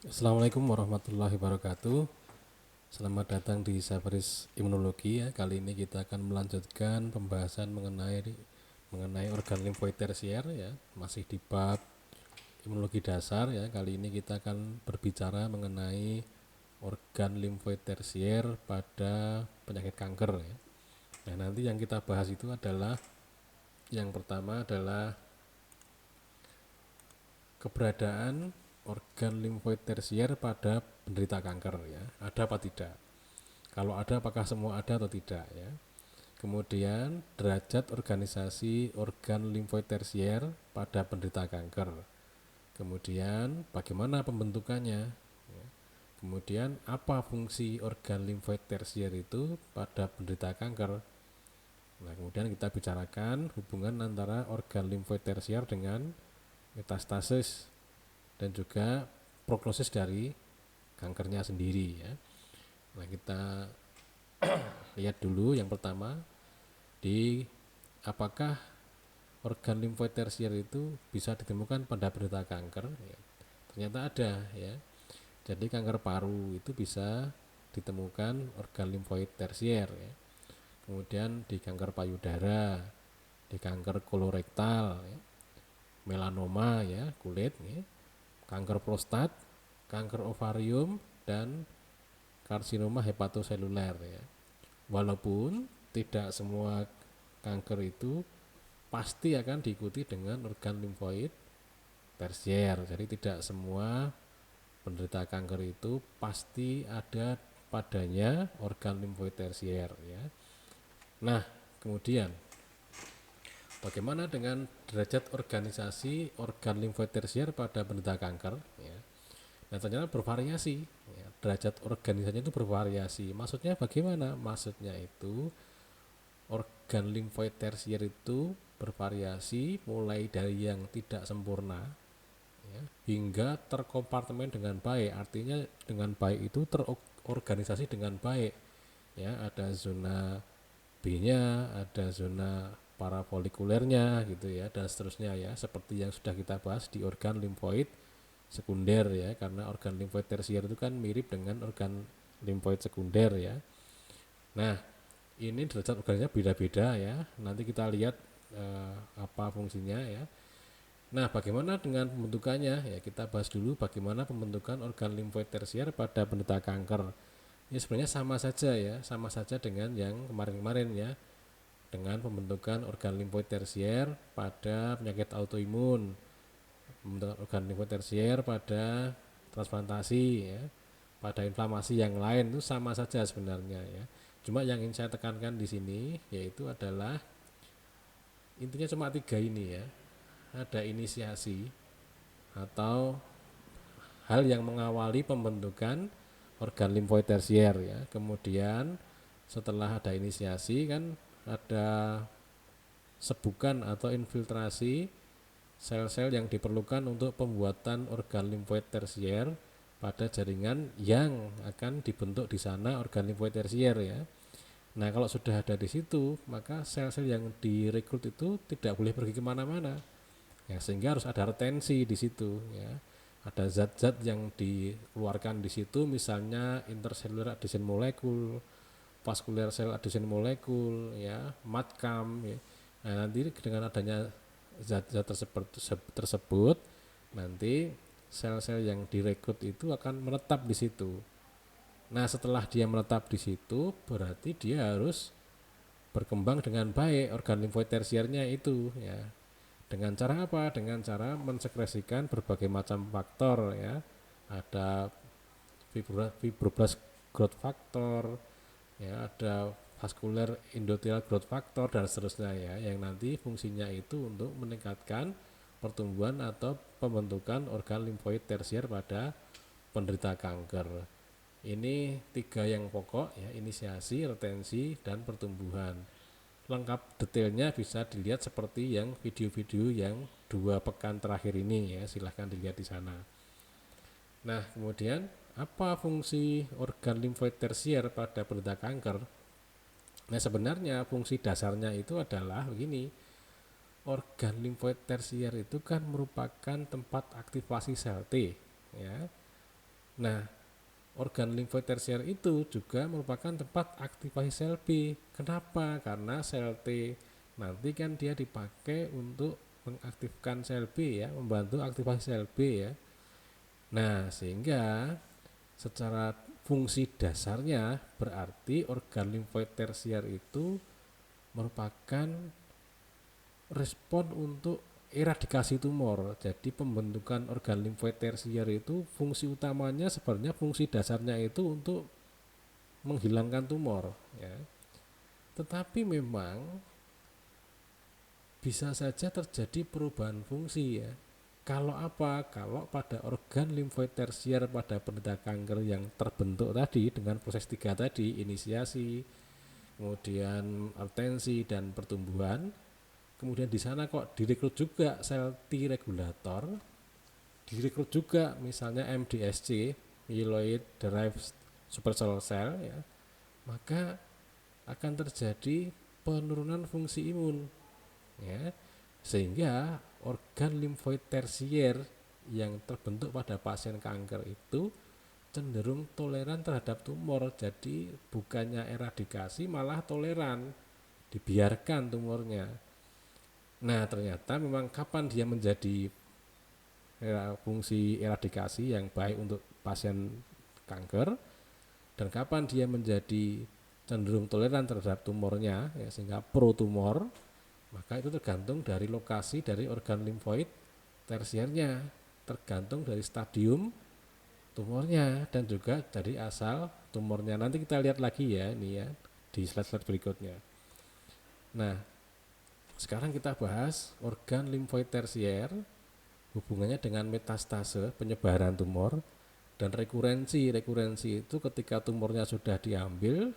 Assalamualaikum warahmatullahi wabarakatuh. Selamat datang di Safaris Imunologi ya. Kali ini kita akan melanjutkan pembahasan mengenai organ limfoid tersier ya. Masih di bab imunologi dasar ya. Kali ini kita akan berbicara mengenai organ limfoid tersier pada penyakit kanker ya. Nah, nanti yang kita bahas itu adalah yang pertama adalah keberadaan organ limfoid tersier pada penderita kanker ya. Ada apa tidak? Kalau ada, apakah semua ada atau tidak ya. Kemudian derajat organisasi organ limfoid tersier pada penderita kanker. Kemudian bagaimana pembentukannya. Ya. Kemudian apa fungsi organ limfoid tersier itu pada penderita kanker. Nah, kemudian kita bicarakan hubungan antara organ limfoid tersier dengan metastasis dan juga prognosis dari kankernya sendiri ya. Nah, kita lihat dulu yang pertama di apakah organ limfoid tersier itu bisa ditemukan pada penderita kanker ya. Ternyata ada ya. Jadi kanker paru itu bisa ditemukan organ limfoid tersier ya. Kemudian di kanker payudara, di kanker kolorektal ya, melanoma ya kulit ya, kanker prostat, kanker ovarium, dan karsinoma hepatoseluler ya. Walaupun tidak semua kanker itu pasti akan diikuti dengan organ limfoid tersier. Jadi tidak semua penderita kanker itu pasti ada padanya organ limfoid tersier ya. Nah, kemudian bagaimana dengan derajat organisasi organ limfoid tersier pada penderita kanker ya. Nah, ternyata bervariasi ya. Derajat organisasinya itu bervariasi. Maksudnya bagaimana? Maksudnya itu organ limfoid tersier itu bervariasi mulai dari yang tidak sempurna ya, hingga terkompartemen dengan baik. Artinya dengan baik itu terorganisasi dengan baik ya. Ada zona B-nya, ada zona parafolikulernya gitu ya, dan seterusnya ya, seperti yang sudah kita bahas di organ limfoid sekunder ya, karena organ limfoid tersier itu kan mirip dengan organ limfoid sekunder ya. Nah, ini derajat organisasinya beda-beda ya. Nanti kita lihat apa fungsinya ya. Nah, bagaimana dengan pembentukannya? Ya, kita bahas dulu bagaimana pembentukan organ limfoid tersier pada penderita kanker. Ini sebenarnya sama saja ya, sama saja dengan yang kemarin-kemarin ya, dengan pembentukan organ limfoid tersier pada penyakit autoimun, pembentukan organ limfoid tersier pada transplantasi ya, pada inflamasi yang lain itu sama saja sebenarnya ya. Cuma yang ingin saya tekankan di sini yaitu adalah intinya cuma tiga ini ya. Ada inisiasi atau hal yang mengawali pembentukan organ limfoid tersier ya. Kemudian setelah ada inisiasi kan ada sebukan atau infiltrasi sel-sel yang diperlukan untuk pembuatan organ limfoid tersier pada jaringan yang akan dibentuk di sana organ limfoid tersier ya. Nah, kalau sudah ada di situ, maka sel-sel yang direkrut itu tidak boleh pergi kemana-mana. Ya, sehingga harus ada retensi di situ. Ya, ada zat-zat yang dikeluarkan di situ, misalnya intercellular adhesion molecule, vascular cell adhesion molecule, ya, MADCAM. Ya. Nah, nanti dengan adanya zat-zat tersebut, nanti sel-sel yang direkrut itu akan menetap di situ. Nah, setelah dia menetap di situ, berarti dia harus berkembang dengan baik organ limfoid tersiernya itu ya. Dengan cara apa? Dengan cara mensekresikan berbagai macam faktor ya. Ada fibroblast growth factor, ya, ada vascular endothelial growth factor dan seterusnya ya, yang nanti fungsinya itu untuk meningkatkan pertumbuhan atau pembentukan organ limfoid tersier pada penderita kanker. Ini tiga yang pokok ya, inisiasi, retensi, dan pertumbuhan. Lengkap detailnya bisa dilihat seperti yang video-video yang 2 pekan terakhir ini ya, silahkan dilihat di sana. Nah, kemudian apa fungsi organ limfoid tersier pada penderita kanker? Nah, sebenarnya fungsi dasarnya itu adalah begini. Organ limfoid tersier itu kan merupakan tempat aktivasi sel T ya. Nah, organ limfoid tersier itu juga merupakan tempat aktivasi sel B. Kenapa? Karena sel T nanti kan dia dipakai untuk mengaktifkan sel B ya, membantu aktivasi sel B ya. Nah, sehingga secara fungsi dasarnya berarti organ limfoid tersier itu merupakan respon untuk eradikasi tumor. Jadi pembentukan organ limfoid tersier itu fungsi utamanya sebenarnya fungsi dasarnya itu untuk menghilangkan tumor ya. Tetapi memang bisa saja terjadi perubahan fungsi ya. Kalau apa? Kalau pada organ limfoid tersier pada penderita kanker yang terbentuk tadi dengan proses 3 tadi, inisiasi, kemudian retensi dan pertumbuhan, kemudian di sana kok direkrut juga sel T regulator, direkrut juga misalnya MDSC, myeloid derived supercell cell ya, maka akan terjadi penurunan fungsi imun ya, sehingga organ limfoid tersier yang terbentuk pada pasien kanker itu cenderung toleran terhadap tumor. Jadi bukannya eradikasi malah toleran, dibiarkan tumornya. Nah, ternyata memang kapan dia menjadi fungsi eradikasi yang baik untuk pasien kanker dan kapan dia menjadi cenderung toleran terhadap tumornya ya, sehingga pro tumor, maka itu tergantung dari lokasi dari organ limfoid tersiernya, tergantung dari stadium tumornya dan juga dari asal tumornya. Nanti kita lihat lagi ya ini ya di slide-slide berikutnya. Nah, sekarang kita bahas organ limfoid tersier, hubungannya dengan metastase, penyebaran tumor, dan rekurensi. Rekurensi itu ketika tumornya sudah diambil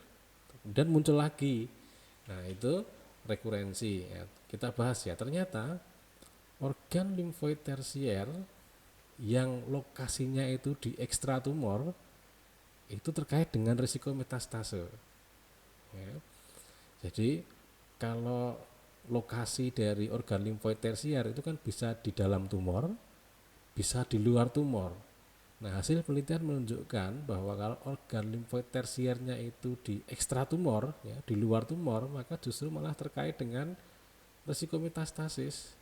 dan muncul lagi. Nah, itu rekurensi ya. Kita bahas ya, ternyata organ limfoid tersier yang lokasinya itu di ekstra tumor itu terkait dengan risiko metastase ya. Jadi kalau lokasi dari organ limfoid tersier itu kan bisa di dalam tumor, bisa di luar tumor. Nah, hasil penelitian menunjukkan bahwa kalau organ limfoid tersiernya itu di ekstra tumor ya, di luar tumor, maka justru malah terkait dengan risiko metastasis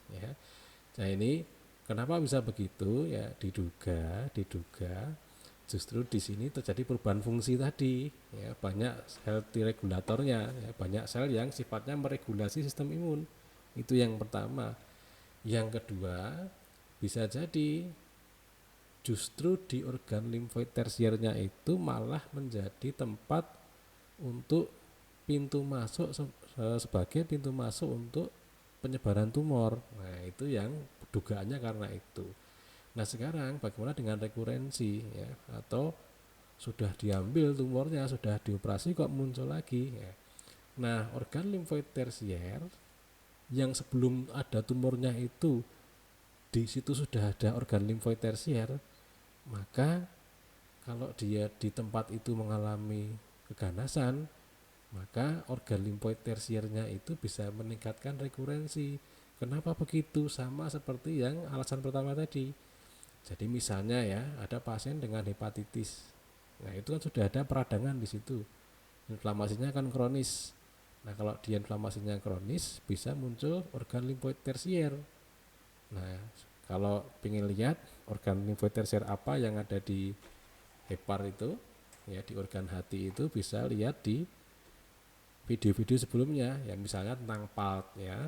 ya. Nah, ini kenapa bisa begitu ya, diduga justru di sini terjadi perubahan fungsi tadi ya, banyak sel T regulatornya ya, banyak sel yang sifatnya meregulasi sistem imun. Itu yang pertama. Yang kedua, bisa jadi justru di organ limfoid tersiernya itu malah menjadi tempat untuk pintu masuk sebagai pintu masuk untuk penyebaran tumor. Nah, itu yang dugaannya karena itu. Nah, sekarang bagaimana dengan rekurensi ya, atau sudah diambil tumornya, sudah dioperasi kok muncul lagi ya. Nah, organ limfoid tersier yang sebelum ada tumornya itu di situ sudah ada organ limfoid tersier, maka kalau dia di tempat itu mengalami keganasan, maka organ limfoid tersiernya itu bisa meningkatkan rekurensi. Kenapa begitu? Sama seperti yang alasan pertama tadi. Jadi misalnya ya, ada pasien dengan hepatitis. Nah, itu kan sudah ada peradangan di situ. Inflamasinya kan kronis. Nah, kalau dia inflamasinya kronis, bisa muncul organ limfoid tersier. Nah, kalau ingin lihat organ limfoid tersier apa yang ada di hepar itu, ya di organ hati itu bisa lihat di video-video sebelumnya, ya misalnya tentang PALT ya.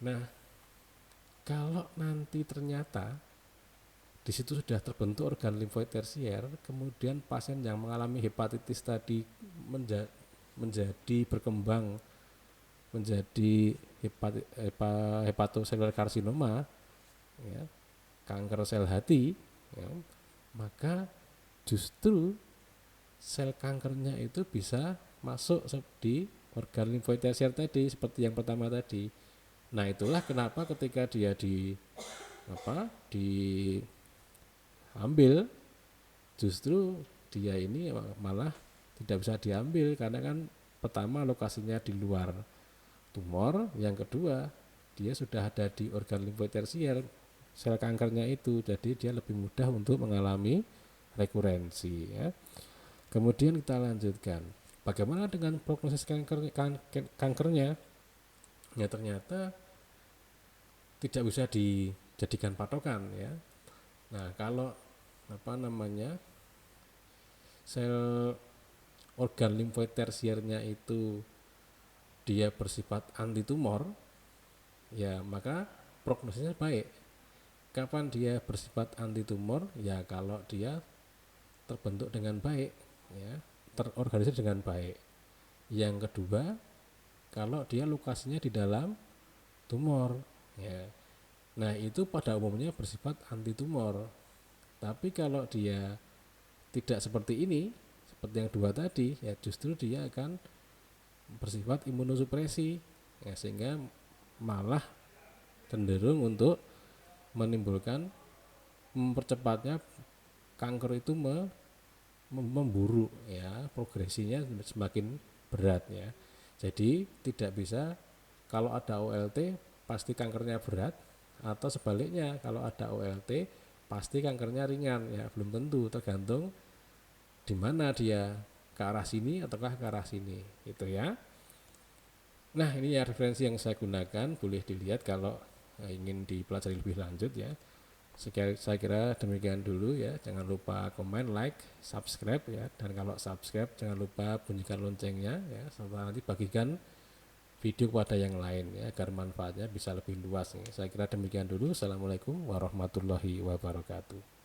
Nah, kalau nanti ternyata di situ sudah terbentuk organ limfoid tersier, kemudian pasien yang mengalami hepatitis tadi menjadi berkembang menjadi hepatoselular karsinoma, ya, kanker sel hati, ya, maka justru sel kankernya itu bisa masuk di organ limfoid tersier tadi seperti yang pertama tadi. Nah, itulah kenapa ketika dia diambil, justru dia ini malah tidak bisa diambil karena kan pertama lokasinya di luar tumor, yang kedua dia sudah ada di organ limfoid tersier, sel kankernya itu, jadi dia lebih mudah untuk mengalami rekurensi ya. Kemudian kita lanjutkan, bagaimana dengan prognosis kankernya? Ya ternyata tidak bisa dijadikan patokan ya. Nah kalau sel organ limfoid tersiernya itu dia bersifat antitumor, ya maka prognosisnya baik. Kapan dia bersifat antitumor? Ya kalau dia terbentuk dengan baik, ya, terorganisir dengan baik. Yang kedua, kalau dia lokasinya di dalam tumor, ya. Nah itu pada umumnya bersifat antitumor. Tapi kalau dia tidak seperti ini, seperti yang dua tadi, ya justru dia akan bersifat imunosupresi, ya, sehingga malah cenderung untuk menimbulkan mempercepatnya kanker itu memburuk ya, progresinya semakin berat ya. Jadi tidak bisa kalau ada OLT pasti kankernya berat, atau sebaliknya kalau ada OLT pasti kankernya ringan ya, belum tentu, tergantung di mana dia, ke arah sini ataukah ke arah sini itu ya. Nah ini ya referensi yang saya gunakan, boleh dilihat kalau ingin dipelajari lebih lanjut ya. Saya kira demikian dulu ya. Jangan lupa komen, like, subscribe ya. Dan kalau subscribe jangan lupa bunyikan loncengnya ya, serta nanti bagikan video kepada yang lain ya, agar manfaatnya bisa lebih luas ya. Saya kira demikian dulu. Assalamualaikum warahmatullahi wabarakatuh.